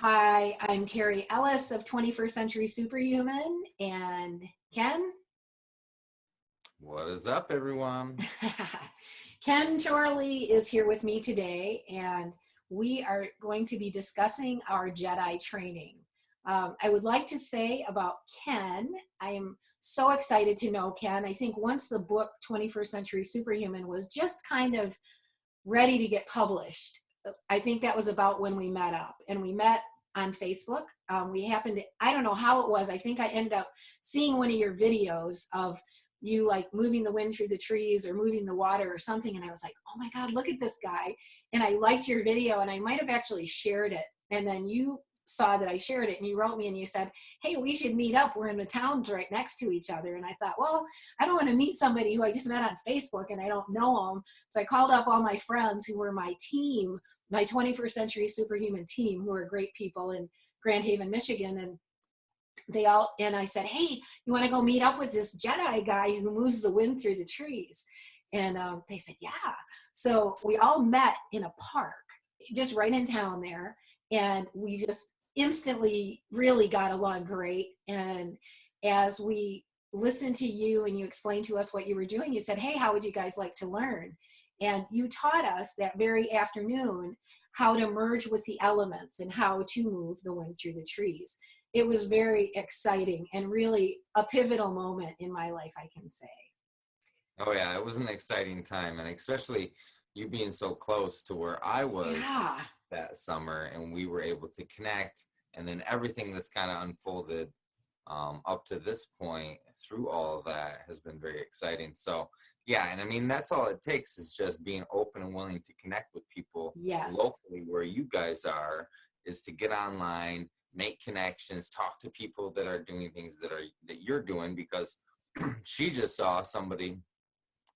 Hi, I'm Cary Ellis of 21st Century Superhuman, and Ken. What is up, everyone? Ken Chorley is here with me today, and we are going to be discussing our Jedi training. I would like to say about Ken, I am so excited to know Ken. I think once the book 21st Century Superhuman was just kind of ready to get published, I think that was about when we met up, and we met on Facebook. We happened to, I don't know how it was. I think I ended up seeing one of your videos of you like moving the wind through the trees or moving the water or something. And I was like, oh my God, look at this guy. And I liked your video, and I might have actually shared it. And then you saw that I shared it, and you wrote me and you said, hey, we should meet up. We're in the towns right next to each other. And I thought, well, I don't want to meet somebody who I just met on Facebook and I don't know them. So I called up all my friends who were my team, my 21st Century Superhuman team, who are great people in Grand Haven, Michigan. And I said, hey, you want to go meet up with this Jedi guy who moves the wind through the trees? And they said, yeah. So we all met in a park just right in town there. And we just instantly really got along great. And as we listened to you and you explained to us what you were doing, you said, hey, how would you guys like to learn? And you taught us that very afternoon how to merge with the elements and how to move the wind through the trees. It was very exciting and really a pivotal moment in my life, I can say. Oh, yeah, it was an exciting time, and especially you being so close to where I was Yeah. that summer, and we were able to connect, and then everything that's kind of unfolded up to this point through all of that has been very exciting. So, yeah, and I mean, that's all it takes is just being open and willing to connect with people Yes. locally where you guys are, is to get online, make connections, talk to people that are doing things that you're doing, because she just saw somebody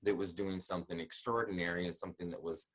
that was doing something extraordinary and something that was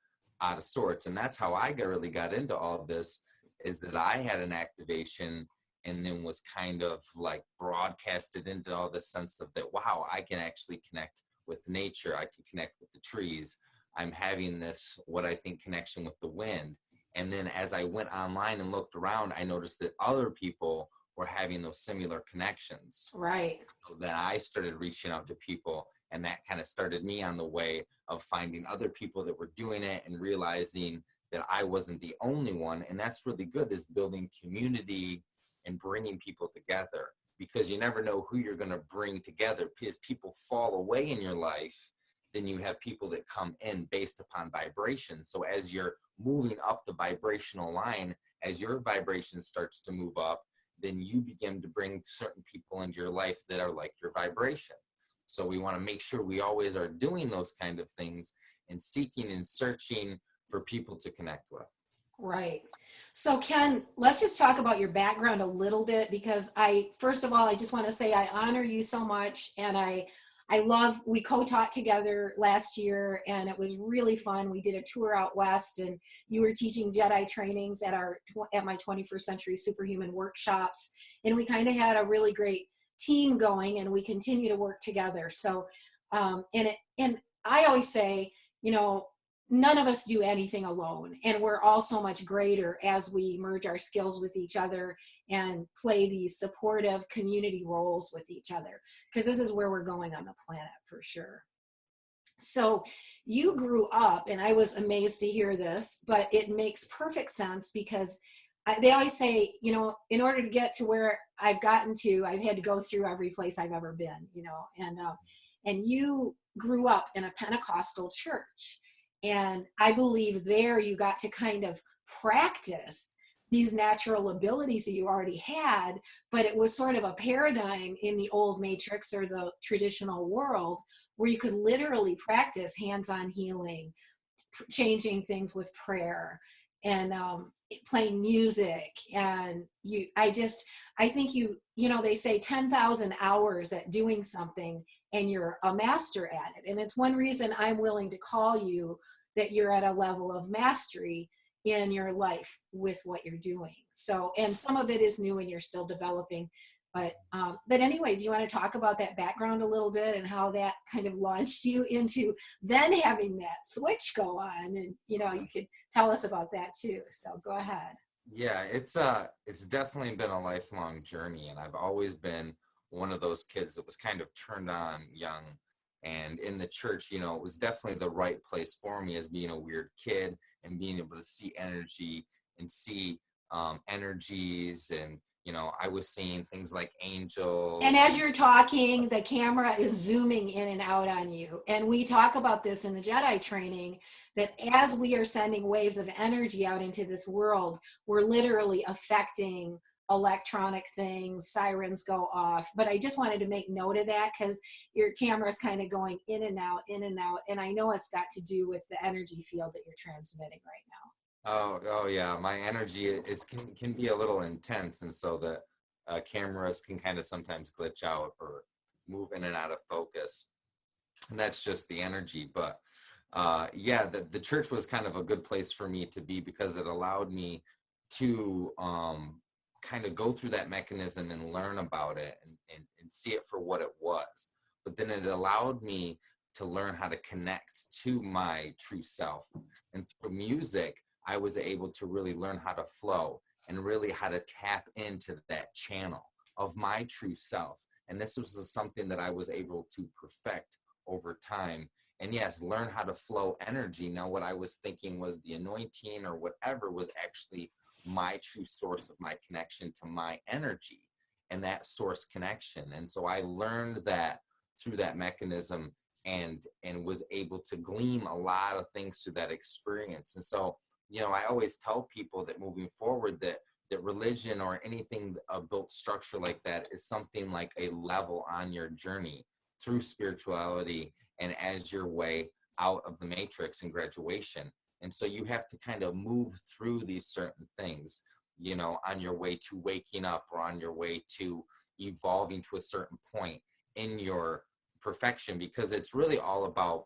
out of sorts. And that's how I really got into all of this, is that I had an activation and then was kind of like broadcasted into all this sense of that, wow, I can actually connect with nature. I can connect with the trees. I'm having this, what I think, connection with the wind. And then as I went online and looked around, I noticed that other people were having those similar connections. Right. So then I started reaching out to people, and that kind of started me on the way of finding other people that were doing it and realizing that I wasn't the only one. And that's really good, is building community and bringing people together, because you never know who you're going to bring together. Because people fall away in your life, then you have people that come in based upon vibration. So as you're moving up the vibrational line, as your vibration starts to move up, then you begin to bring certain people into your life that are like your vibration. So we want to make sure we always are doing those kind of things and seeking and searching for people to connect with. Right. So Ken, let's just talk about your background a little bit, because first of all, I just want to say I honor you so much. And I love, we co-taught together last year and it was really fun. We did a tour out west and you were teaching Jedi trainings at my 21st Century Superhuman workshops. And we kind of had a really great team going, and we continue to work together. So, and I always say, none of us do anything alone, and we're all so much greater as we merge our skills with each other and play these supportive community roles with each other, because this is where we're going on the planet for sure. So you grew up, and I was amazed to hear this, but it makes perfect sense, because they always say, in order to get to where I've gotten to, I've had to go through every place I've ever been, and you grew up in a Pentecostal church. And I believe there you got to kind of practice these natural abilities that you already had, but it was sort of a paradigm in the old matrix or the traditional world where you could literally practice hands-on healing, changing things with prayer, and playing music. And I think they say 10,000 hours at doing something and you're a master at it. And it's one reason I'm willing to call you that you're at a level of mastery in your life with what you're doing. So, and some of it is new and you're still developing. But anyway, do you want to talk about that background a little bit and how that kind of launched you into then having that switch go on? And, you could tell us about that too. So go ahead. Yeah, it's definitely been a lifelong journey, and I've always been one of those kids that was kind of turned on young. And in the church, it was definitely the right place for me as being a weird kid and being able to see energy and see energies. And, I was seeing things like And angels as and you're talking, the camera is zooming in and out on you. And we talk about this in the Jedi training, that as we are sending waves of energy out into this world, we're literally affecting electronic things, sirens go off. But I just wanted to make note of that because your camera is kind of going in and out, in and out. And I know it's got to do with the energy field that you're transmitting right now. oh yeah, my energy can be a little intense, and so the cameras can kind of sometimes glitch out or move in and out of focus, and that's just the energy. But yeah, the church was kind of a good place for me to be because it allowed me to kind of go through that mechanism and learn about it and see it for what it was. But then it allowed me to learn how to connect to my true self. And through music, I was able to really learn how to flow and really how to tap into that channel of my true self. And this was something that I was able to perfect over time. And yes, learn how to flow energy. Now, what I was thinking was the anointing or whatever was actually my true source of my connection to my energy and that source connection. And so I learned that through that mechanism and was able to glean a lot of things through that experience. And so, I always tell people that moving forward that religion or anything built structure like that is something like a level on your journey through spirituality and as your way out of the matrix and graduation. And so you have to kind of move through these certain things, on your way to waking up or on your way to evolving to a certain point in your perfection, because it's really all about,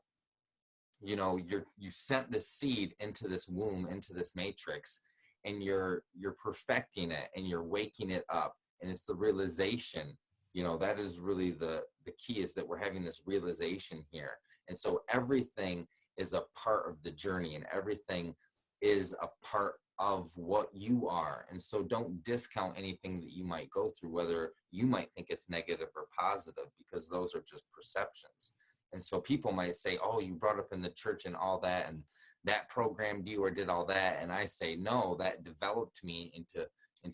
you sent the seed into this womb, into this matrix, and you're perfecting it and you're waking it up. And it's the realization, that is really the key, is that we're having this realization here. And so everything is a part of the journey and everything is a part of what you are. And so don't discount anything that you might go through, whether you might think it's negative or positive, because those are just perceptions. And so people might say, oh, you brought up in the church and all that, and that programmed you or did all that. And I say, no, that developed me into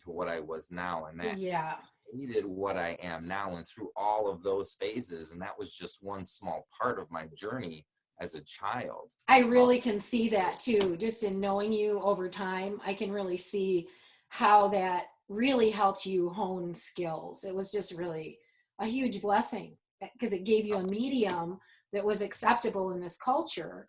what I was now. And that Yeah. created what I am now, and through all of those phases. And that was just one small part of my journey as a child. I really can see that too. Just in knowing you over time, I can really see how that really helped you hone skills. It was just really a huge blessing because it gave you a medium that was acceptable in this culture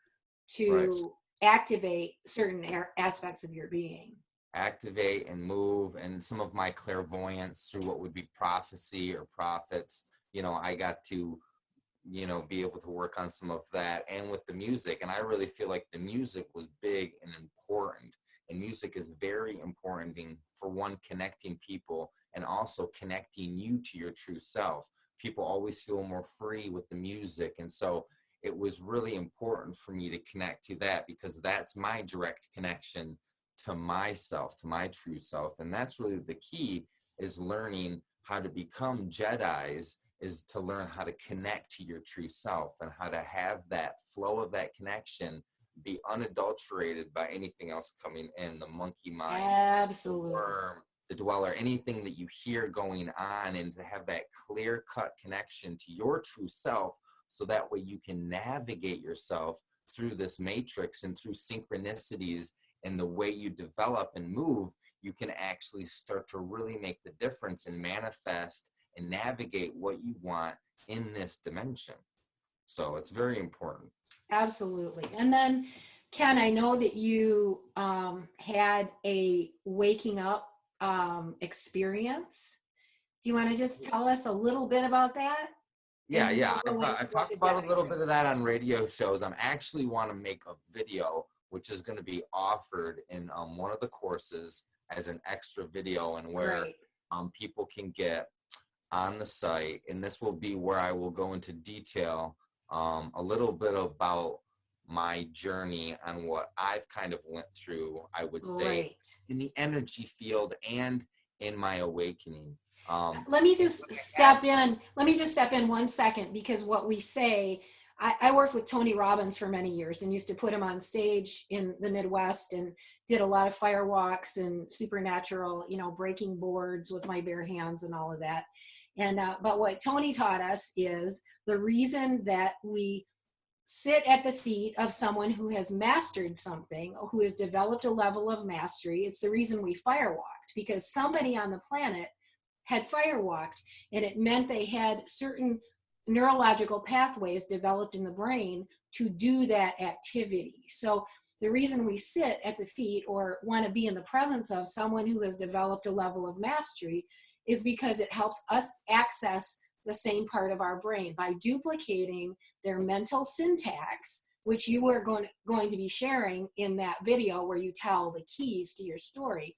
Right. to activate certain aspects of your being. Activate and move, and some of my clairvoyance through what would be prophecy or prophets. I got to be able to work on some of that, and with the music. And I really feel like the music was big and important. And music is very important for one, connecting people and also connecting you to your true self. People always feel more free with the music. And so it was really important for me to connect to that, because that's my direct connection to myself, to my true self. And that's really the key, is learning how to become Jedis, is to learn how to connect to your true self and how to have that flow of that connection be unadulterated by anything else coming in, the monkey mind, the Absolutely. worm, the dweller, anything that you hear going on, and to have that clear cut connection to your true self, so that way you can navigate yourself through this matrix and through synchronicities. And the way you develop and move, you can actually start to really make the difference and manifest and navigate what you want in this dimension. So it's very important. Absolutely. And then, Ken, I know that you had a waking up experience. Do you want to just tell us a little bit about that? And then Yeah. we'll go into I've what talked the about a Jedi little bit training. of that on radio shows. I'm actually want to make a video, which is going to be offered in one of the courses as an extra video, and where Great. people can get on the site. And this will be where I will go into detail a little bit about my journey on what I've kind of went through, I would say, Great. in the energy field and in my awakening. Let me And just what it step has, in. Let me just step in 1 second, because what we say, I worked with Tony Robbins for many years and used to put him on stage in the Midwest and did a lot of fire walks and supernatural, breaking boards with my bare hands and all of that. And but what Tony taught us is the reason that we sit at the feet of someone who has mastered something, who has developed a level of mastery. It's the reason we firewalked, because somebody on the planet had firewalked, and it meant they had certain neurological pathways developed in the brain to do that activity. So the reason we sit at the feet or want to be in the presence of someone who has developed a level of mastery is because it helps us access the same part of our brain by duplicating their mental syntax, which you are going to be sharing in that video where you tell the keys to your story,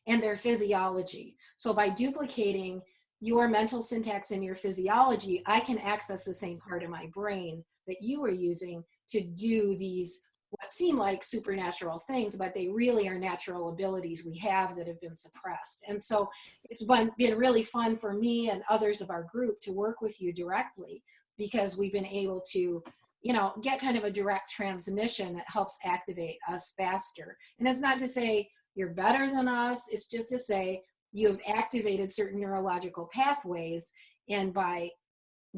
and their physiology. So by duplicating your mental syntax and your physiology, I can access the same part of my brain that you are using to do these what seem like supernatural things, but they really are natural abilities we have that have been suppressed. And so it's been really fun for me and others of our group to work with you directly, because we've been able to get kind of a direct transmission that helps activate us faster. And it's not to say you're better than us. It's just to say you have activated certain neurological pathways, and by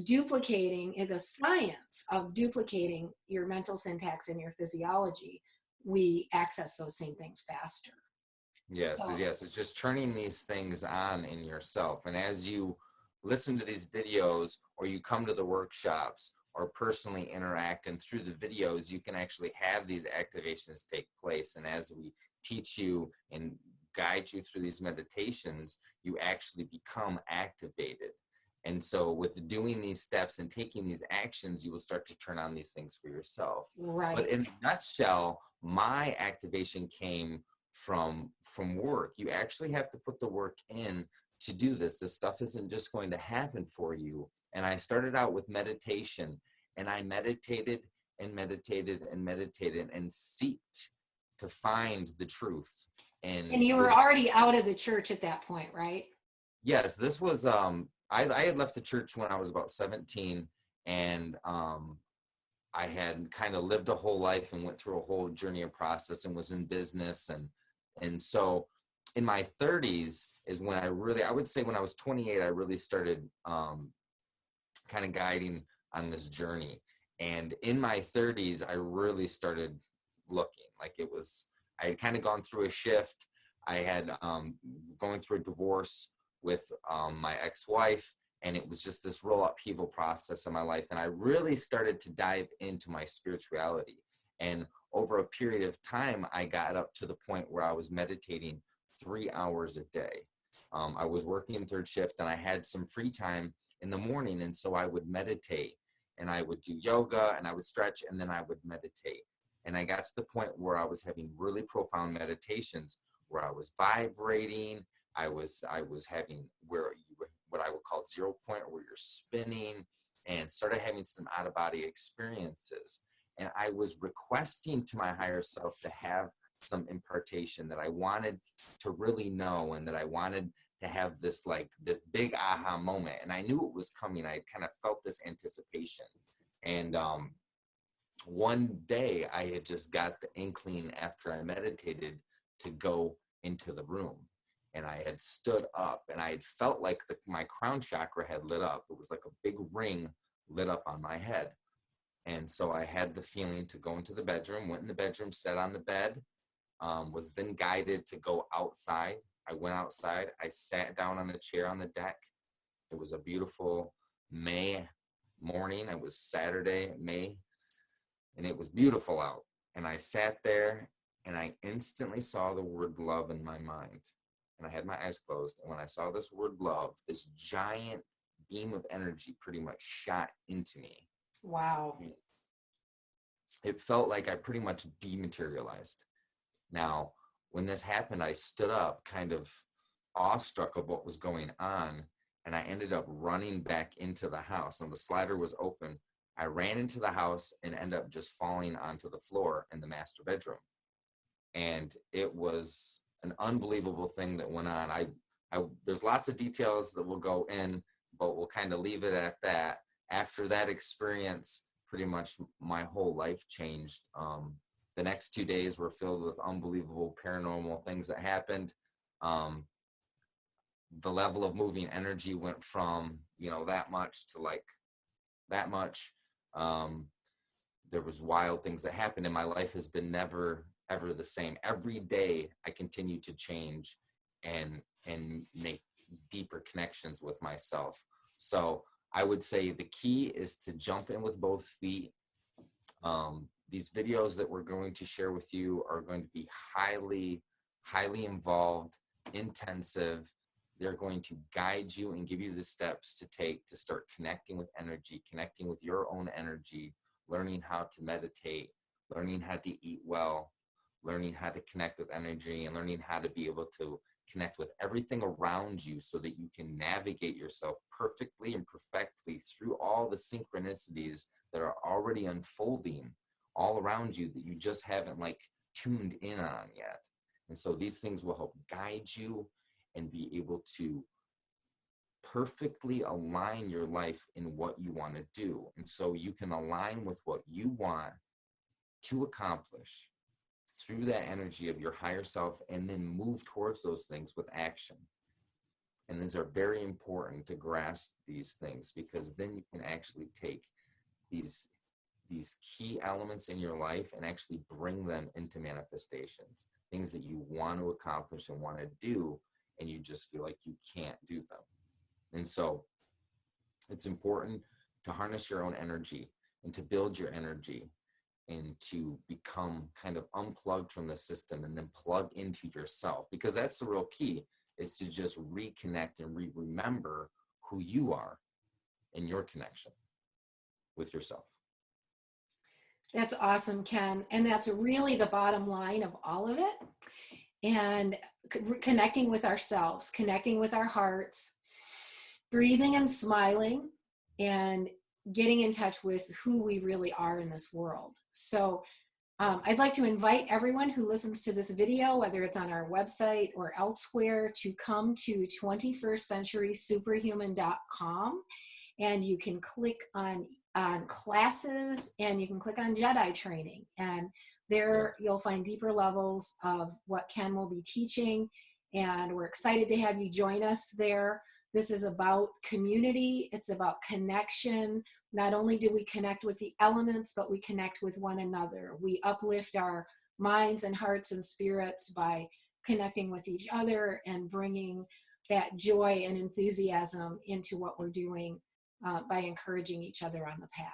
duplicating in the science of duplicating your mental syntax and your physiology, we access those same things faster. yes, So, yes, it's just turning these things on in yourself. And as you listen to these videos or you come to the workshops or personally interact, and through the videos, you can actually have these activations take place. And as we teach you and guide you through these meditations, you actually become activated. And so with doing these steps and taking these actions, you will start to turn on these things for yourself. But right. in a nutshell, my activation came from work. You actually have to put the work in to do this. This stuff isn't just going to happen for you. And I started out with meditation, and I meditated and meditated and meditated and seeked to find the truth. And And you were was already out of the church at that point, right? yes, this was I had left the church when I was about 17, and I had kind of lived a whole life and went through a whole journey and process and was in business, and so in my 30s is when I would say when I was 28 I really started kind of guiding on this journey. And in my 30s I really started looking like it was, I had kind of gone through a shift. I had going through a divorce with my ex-wife, and it was just this real upheaval process in my life. And I really started to dive into my spirituality. And over a period of time, I got up to the point where I was meditating 3 hours a day. I was working third shift, and I had some free time in the morning. And so I would meditate, and I would do yoga, and I would stretch, and then I would meditate. And I got to the point where I was having really profound meditations where I was vibrating. I was having where you were, what I would call 0 point, where you're spinning, and started having some out of body experiences. And I was requesting to my higher self to have some impartation that I wanted to really know, and that I wanted to have this this big aha moment. And I knew it was coming. I kind of felt this anticipation. And one day I had just got the inkling after I meditated to go into the room. And I had stood up, and I had felt like my crown chakra had lit up. It was like a big ring lit up on my head. And so I had the feeling to go into the bedroom, went in the bedroom, sat on the bed, was then guided to go outside. I went outside. I sat down on the chair on the deck. It was a beautiful May morning. It was Saturday, May, and it was beautiful out. And I sat there, and I instantly saw the word love in my mind. And I had my eyes closed. And when I saw this word love, this giant beam of energy pretty much shot into me. Wow. It felt like I pretty much dematerialized. Now, when this happened, I stood up kind of awestruck of what was going on. And I ended up running back into the house. And the slider was open. I ran into the house and ended up just falling onto the floor in the master bedroom. And it was an unbelievable thing that went on. There's lots of details that will go in, but we'll kind of leave it at that. After that experience, pretty much my whole life changed. The next 2 days were filled with unbelievable paranormal things that happened. The level of moving energy went from, that much to like that much. There was wild things that happened, and my life has been never, ever the same. Every day I continue to change and make deeper connections with myself. So I would say the key is to jump in with both feet. These videos that we're going to share with you are going to be highly, highly involved, intensive. They're going to guide you and give you the steps to take to start connecting with energy, connecting with your own energy, learning how to meditate, learning how to eat well, learning how to connect with energy, and learning how to be able to connect with everything around you so that you can navigate yourself perfectly and perfectly through all the synchronicities that are already unfolding all around you that you just haven't tuned in on yet. And so these things will help guide you and be able to perfectly align your life in what you want to do. And so you can align with what you want to accomplish through that energy of your higher self, and then move towards those things with action. And these are very important to grasp these things, because then you can actually take these key elements in your life and actually bring them into manifestations, things that you want to accomplish and want to do, and you just feel like you can't do them. And so it's important to harness your own energy and to build your energy and to become kind of unplugged from the system and then plug into yourself, because that's the real key, is to just reconnect and remember who you are in your connection with yourself. That's awesome, Ken. And that's really the bottom line of all of it. And connecting with ourselves, connecting with our hearts, breathing and smiling, and getting in touch with who we really are in this world. So I'd like to invite everyone who listens to this video, whether it's on our website or elsewhere, to come to 21stcenturysuperhuman.com, and you can click on classes, and you can click on Jedi Training, and there you'll find deeper levels of what Ken will be teaching, and we're excited to have you join us there. This is about community. It's about connection. Not only do we connect with the elements, but we connect with one another. We uplift our minds and hearts and spirits by connecting with each other and bringing that joy and enthusiasm into what we're doing by encouraging each other on the path.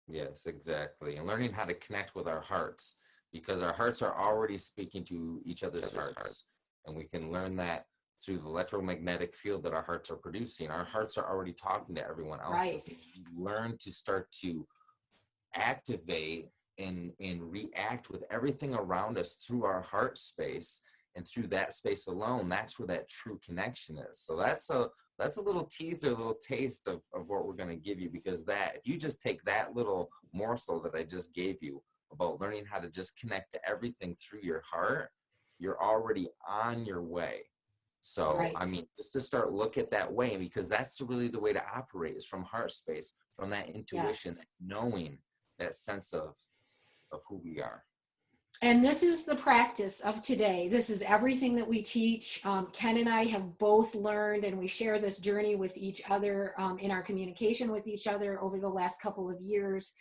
Yes, exactly. And learning how to connect with our hearts, because our hearts are already speaking to each other's hearts. And we can learn that through the electromagnetic field that our hearts are producing. Our hearts are already talking to everyone else's. Right. We learn to start to activate and react with everything around us through our heart space, and through that space alone, that's where that true connection is. So that's a little teaser, a little taste of what we're going to give you, because that, if you just take that little morsel that I just gave you about learning how to just connect to everything through your heart, you're already on your way. So, right. I mean, just to start look at that way, because that's really the way to operate, is from heart space, from that intuition, yes. Knowing that sense of who we are. And this is the practice of today. This is everything that we teach. Ken and I have both learned, and we share this journey with each other in our communication with each other over the last couple of years,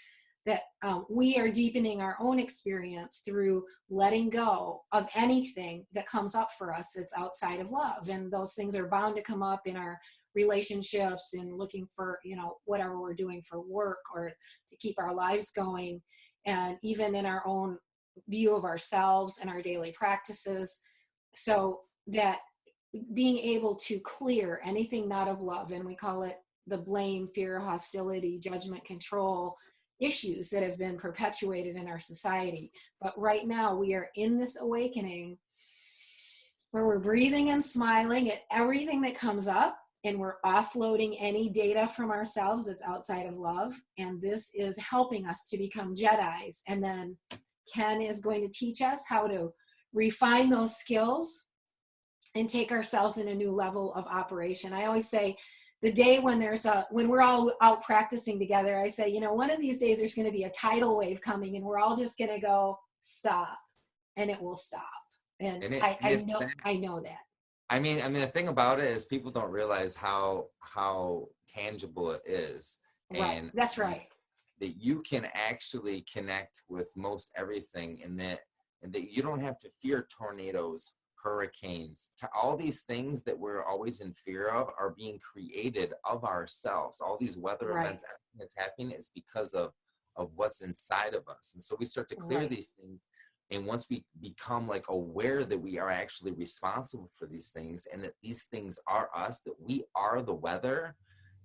that we are deepening our own experience through letting go of anything that comes up for us that's outside of love. And those things are bound to come up in our relationships, and looking for, whatever we're doing for work or to keep our lives going, and even in our own view of ourselves and our daily practices. So that being able to clear anything not of love, and we call it the blame, fear, hostility, judgment, control issues that have been perpetuated in our society. But right now we are in this awakening where we're breathing and smiling at everything that comes up, and we're offloading any data from ourselves that's outside of love. And this is helping us to become Jedis. And then Ken is going to teach us how to refine those skills and take ourselves in a new level of operation. I always say the day when when we're all out practicing together, I say, one of these days there's going to be a tidal wave coming and we're all just going to go stop, and it will stop. And I know that. I mean, the thing about it is people don't realize how tangible it is. Right. And that's right. That you can actually connect with most everything, and that you don't have to fear tornadoes, hurricanes, to all these things that we're always in fear of are being created of ourselves. All these weather events that's happening is because of what's inside of us. And so we start to clear these things. And once we become like aware that we are actually responsible for these things, and that these things are us, that we are the weather,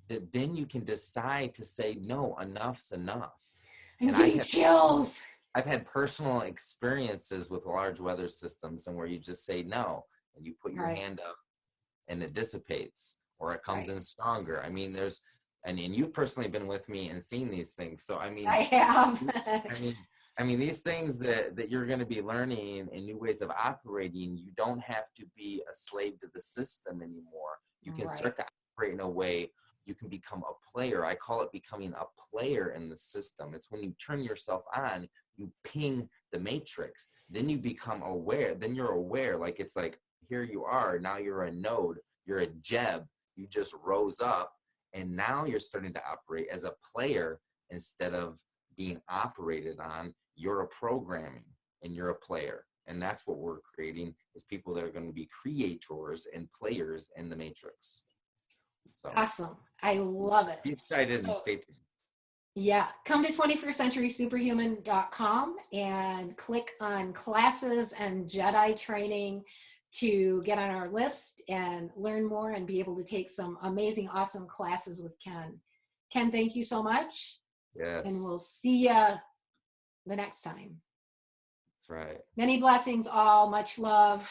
that then you can decide to say, no, enough's enough. I'm getting chills. I've had personal experiences with large weather systems, and where you just say no, and you put your hand up and it dissipates, or it comes in stronger. I mean, and you've personally been with me and seen these things. So, I mean, I have. I mean, these things that you're going to be learning and new ways of operating, you don't have to be a slave to the system anymore. You can start to operate in a way you can become a player. I call it becoming a player in the system. It's when you turn yourself on, you ping the matrix, then you become aware. Then you're aware, like it's like, here you are. Now you're a node. You're a Jeb. You just rose up, and now you're starting to operate as a player instead of being operated on. You're a programming and you're a player. And that's what we're creating, is people that are going to be creators and players in the matrix. So, awesome. I love it. Be excited and stay tuned. Yeah. Come to 21stCenturySuperhuman.com and click on classes and Jedi Training to get on our list and learn more and be able to take some amazing, awesome classes with Ken. Ken, thank you so much. Yes. And we'll see you the next time. That's right. Many blessings all. Much love.